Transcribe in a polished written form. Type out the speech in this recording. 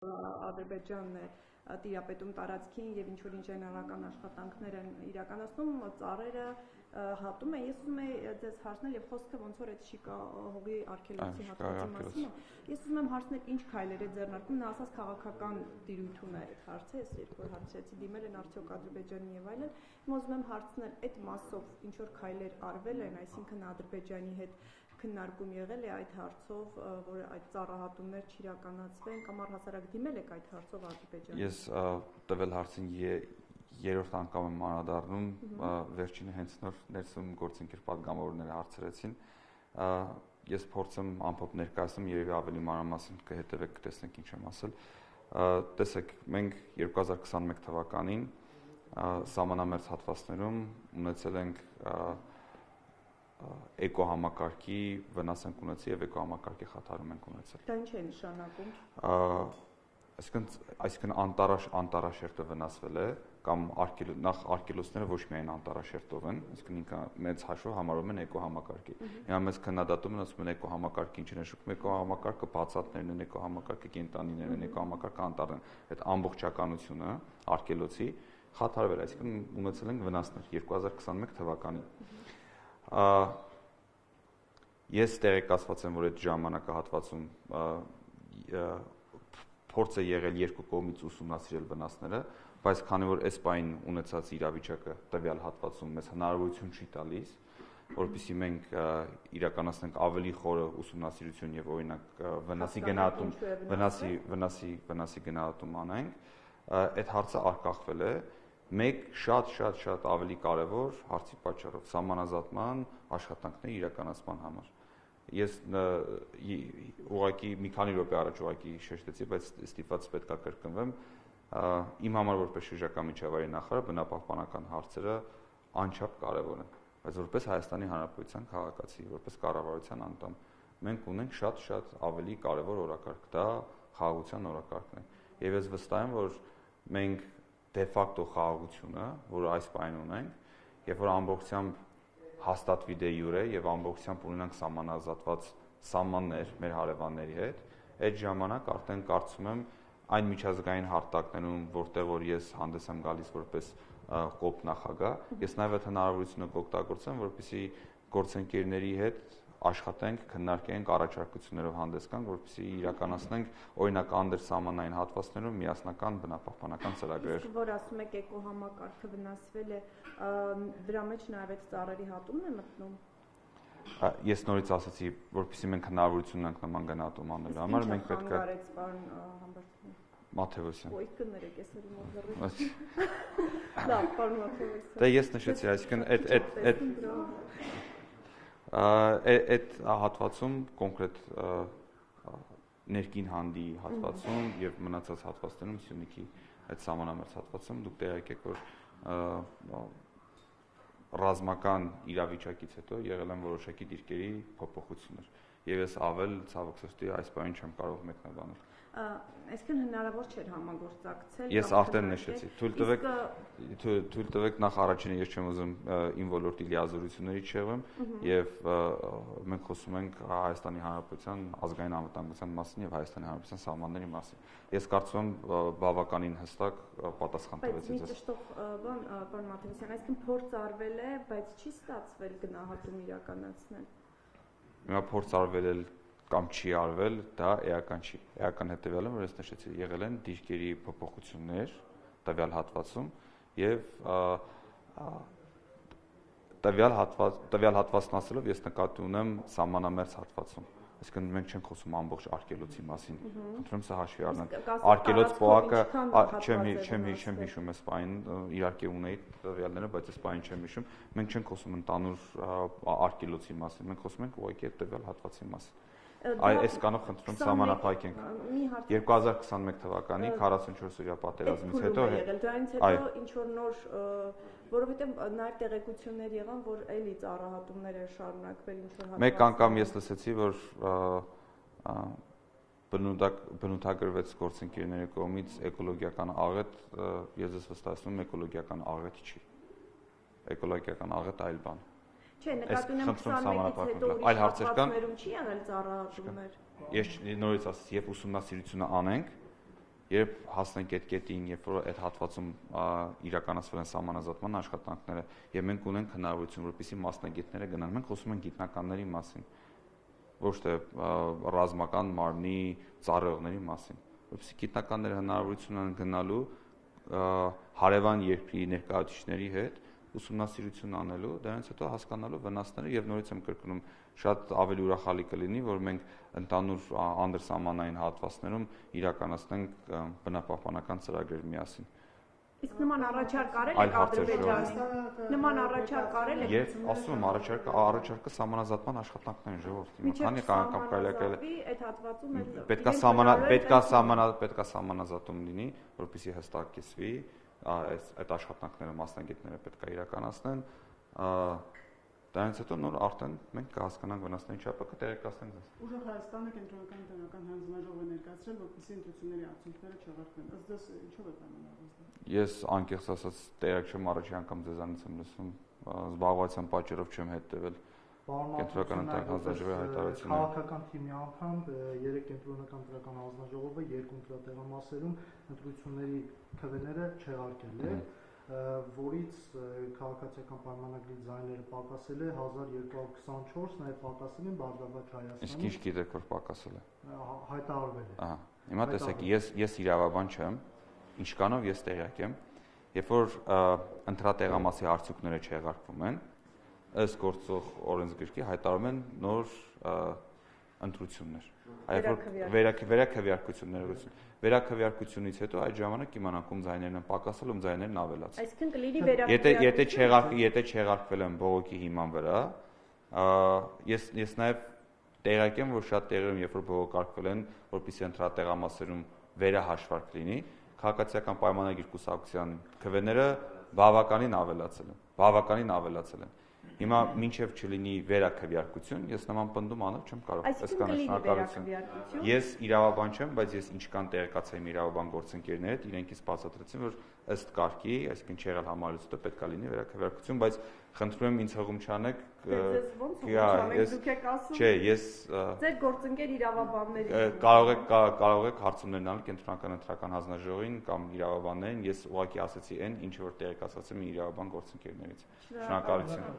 Ադրբեջանն է տիրապետում տարածքին եւ ինչ որ ինժեներական աշխատանքներ են իրականացնում, ծառերը հատում են։ Ես ուզում եմ ձեզ հարցնել եւ խոսքը ոնց որ այդ շիկա հողի արգելոցի հատվածի մասին է։ Ես ուզում եմ հարցնել ինչ քայլեր է ձեռնարկում, նա ասած քաղաքական տիրույթում է այդ հարցը, ես երկու հարցրեցի, դիմել են արդյոք Ադրբեջանի եւ այլն։ Հիմա ուզում եմ հարցնել այդ մասով ինչ որ քայլեր արվել են, այսինքն Ադրբեջանի հետ քննարկում եղել է այդ հարցով, որ այդ ծառահատումներ չիրականացվեն կամ առհասարակ դիմել եք այդ հարցով Ադրբեջանին։ Ես տվել հարցին երրորդ անգամ եմ անդրադառնում, վերջինը հենց նոր ներսում գործընկեր պատգամավորները հարցրեցին։ Ես փորձեմ ամփոփ ներկայացնում, երևի ավելի մանրամասն կհետևեք, կտեսնեք ինչ եմ ասել։ Տեսեք, մենք 2021 թվականին սահմանամերձ հատվածներում ունեցել ենք էկոհամակարգի վնաս ենք ունեցել եւ էկոհամակարգի խաթարում ենք ունեցել։ Դա ինչ է նշանակում։ Այսինքն անտառաշերտը վնասվել է կամ նախ արգելոցները ոչ միայն անտառաշերտով են, այսինքն ինքը մեծ հաշվով համարում են էկոհամակարգի։ Հիմա մեծ քննադատում են ասում են էկոհամակարգի ինչ նշանակում, էկոհամակարգը բացատներն են, էկոհամակարգը կենտանիներն են, էկոհամակարգը անտառն են։ Այդ ամբողջականությունը արգելոցի խաթարվել, այսինքն ունեցել ենք վնասներ 2021 թվականին։ Ես տեղեկացված եմ, որ այդ ժամանակահատվածում փորձ է եղել երկու կողմից ուսումնասիրել վնասները, բայց քանի որ այս պահին ունեցած իրավիճակը տվյալ հատվածում մեզ հնարավորություն չի տալիս, որպեսզի մենք իրականացնենք ավելի խորը ուսումնասիրություն եւ օրինակ վնասի գնահատում անենք, այդ հարցը արգախվել է մեկ շատ ավելի կարևոր հարցի պատճառով սահմանազատման աշխատանքների իրականացման համար։ Ես ուղղակի մի քանի րոպե առաջ ուղղակի շեշտեցի, բայց ստիպված պետք է կրկնվեմ, իմ համար որպես շրջակա միջավայրի նախարար բնապահպանական հարցերը անչափ կարևոր են, բայց որպես Հայաստանի Հանրապետության քաղաքացի, որպես կառավարության անդամ, մենք ունենք շատ ավելի կարևոր օրակարգ, դա խաղաղության օրակարգն է։ Եվ ես վստահ եմ, որ մենք դե ֆակտո խաղաղությունը, որը այս պահին ունենք, երբ որ ամբողջությամբ հաստատվի դե յուրե եւ ամբողջությամբ ունենանք սահմանազատված սահմաններ մեր հարևանների հետ, այդ ժամանակ արդեն կարծում եմ այն միջազգային հարթակներում, որտեղ որ ես հանդես եմ գալիս որպես կոպ նախագահ, ես նաեւ այդ հնարավորությունը կօգտագործեմ, որպեսզի գործընկերների հետ աշխատենք, քննարկենք, առաջարկություններով հանդես գանք, որպեսզի իրականացնենք օրինակ անդրսահմանային հատվածներում միասնական բնապահպանական ծրագրեր։ Որ ասում եք էկոհամակարգը վնասվել է, դրա մեջ նաև այդ ծառերի հատումն է մտնում։ Ես նորից ասացի, որպեսզի մենք հնարավորություն ունենք նման գնահատում անելու համար, մենք պետք է Մաթեոսյան։ Ոյ կներեք, ես էլ մոտ լրիվ։ Լավ, պարոն Մաթեոսյան։ Դե ես նշեցի, այսինքն այդ հատվածում կոնկրետ ներքին հանդի հատվածում եւ մնացած հատվածներում Սյունիքի այդ սահմանամերձ հատվածում դուք տեղյակ եք, որ ռազմական իրավիճակից հետո եղել են որոշակի դիրքերի փոփոխություններ եւ ես ավել ցավոք սրտի այս բանին չեմ կարող մեկնաբանել։ Այսինքն հնարավոր չէր համագործակցել։ Ես արդեն նշեցի, թույլ տվեք նախ առաջինը ես չեմ ուզում իմ ոլորտի լիազորությունների չեղվեմ եւ մենք խոսում ենք Հայաստանի Հանրապետության ազգային անվտանգության մասին եւ Հայաստանի Հանրապետության սահմանների մասին։ Ես կարծում եմ բավականին հստակ պատասխան տվեցի ձեզ։ Բայց մի ճշտով բան, պարոն Մաթեոսյան, այսինքն փորձ արվել է, բայց չի ստացվել գնահատում իրականացնել։ Հիմա փորձ արվել է կամ չի արվել, դա էական չի։ Էական հետևյալը, որ ես նշեցի, եղել են դիրքերի փոփոխություններ տվյալ հատվածում եւ տվյալ հատվածն ասելով ես նկատի ունեմ սահմանամերձ հատվածում։ Այսինքն մենք չենք խոսում ամբողջ արգելոցի մասին։ Խնդրում սա հաշվի առնենք։ Արգելոց պոակը չեմ հիշում այս պահին, իհարկե ունեի տվյալները, բայց այս պահին չեմ հիշում։ Մենք չենք խոսում ընդհանուր արգելոցի մասին, մենք խոսում ենք ուղղակի այդ տվյալ հատվածի մասին։ Այս կանով խնդրում սահմանափակենք 2021 թվականի 44-օրյա պատերազմից հետո դրանից հետո ինչ որ նոր որովհետեւ նաեւ տեղեկություններ եղան, որ էլի ծառահատումներ էր շարունակվել ինչ որ հատված։ Մեկ անգամ ես լսեցի, որ բնութագրվեց գործընկերների կողմից էկոլոգիական աղետ, ես ես վստահեցնում էկոլոգիական աղետ չի։ Էկոլոգիական աղետ այլ բան։ Չէ, նկատի ունեմ 21-ից հետո այլ հարցեր կան։ Չի եղել ծառահատումներ։ Ես նորից ասացի, երբ ուսումնասիրությունը անենք, երբ հասնենք այդ կետին, երբ որ այդ հատվածում իրականացվել են սահմանազատման աշխատանքները, եւ մենք ունենք հնարավորություն, որպեսզի մասնագետները գնան, մենք խոսում ենք գիտնականների մասին, ոչ թե ռազմական մարմնի ծառայողների մասին, որպեսզի գիտնականները հնարավորություն ունեն գնալու հարևան երկրի ներկայացուցիչների հետ ուսումնասիրություն անելու, դրանից հետո հասկանալու վնասները եւ նորից եմ կրկնում, շատ ավելի ուրախալի կլինի, որ մենք ընդհանուր անդրսահմանային հատվածներում իրականացնենք բնապահպանական ծրագրեր միասին։ Իսկ նման առաջարկ արել եք Ադրբեջանի։ Նման առաջարկ արել եք։ Ես ասում եմ առաջարկը սահմանազատման աշխատանքն են ժողովրդի։ Քանի անգամ կարելի է այդ հատվածում պետքա սահմանազատում լինի, որպեսզի հստակեցվի այդ աշխատանքները մասնագետները պետք է իրականացնեն, դրանից հետո նոր արդեն մենք կհասկանանք վնասների չափը, կտեղեկացնենք ձեզ։ Ուժեղ Հայաստանը կենտրոնական տնական հանձնաժողով է ներկայացրել, որպեսզի ընտրությունների արդյունքները չեղարկվեն։ Ըստ ձեզ ինչով է պայմանավորված։ Ես անկեղծ ասած տեղեկ չեմ, առաջի անգամ ձեզանից եմ լսում, զբաղվածության պատճառով չեմ հետևել կենտրոնական տնական հանձնաժողովի հայտարարությունները։ Քաղաքական թիմի անդամ 3 կենտրոնական տնական հանձնաժողովը 2 ընտրատեղամասերում ընտրությունների քվեները չեղարկել է, որից քաղաքացիական պայմանագրի ձայները պակասել է 1224, նաև պակասել են Բաղդադ Հայաստանում։ Իսկ ինչ գիտեք, որ պակասել է։ Հայտարարվել է։ Ահա, հիմա տեսեք, ես իրավաբան չեմ, ինչքանով ես տեղյակ եմ, երբ որ ընտրատեղամասի արդյունքները չեղարկվում են, ըստ գործող օրենսգրքի հայտարարում են նոր ընտրություններ։ Այլ որ վերաքվեարկություններ վերաքվեարկությունից հետո այդ ժամանակ իմանանք ում ձայներն են պակասել, ում ձայներն ավելացել։ Այսինքն կլինի վերաքվեարկություն։ Եթե չեղարկվել են բողոքի հիման վրա, ես նաև տեղյակ եմ, որ շատ տեղերում երբ որ բողոքարկվել են, որպեսզի ընտրատեղամասերում վերահաշվարկ լինի, քաղաքացիական պայմանագիր կուսակցության քվեները բավականին ավելացել են։ Հիմա մինչև չլինի վերաքվեարկություն, ես նման պնդում անել չեմ կարող։ Այսինքն կլինի վերաքվեարկություն։ Ես իրավաբան չեմ, բայց ես ինչքան տեղեկացա իմ իրավաբան գործընկերների հետ, իրենք ինձ բացատրեցին, որ ըստ կարգի, այսինքն չեղել համարելուց հետո պետք է լինի վերաքվեարկություն, բայց խնդրում եմ ինձ հողում չանեք։ Դուք եք ասում։ Չէ, ես ձեր գործընկեր իրավաբանների կարող եք հարցումներ անել կենտրոնական ընտրական հանձնաժողովին կամ իրավաբաններին, ես ուղղակի ասացի այն, ինչ որ տեղեկացած եմ իրավաբան գործընկերներից։ Շնորհակալություն։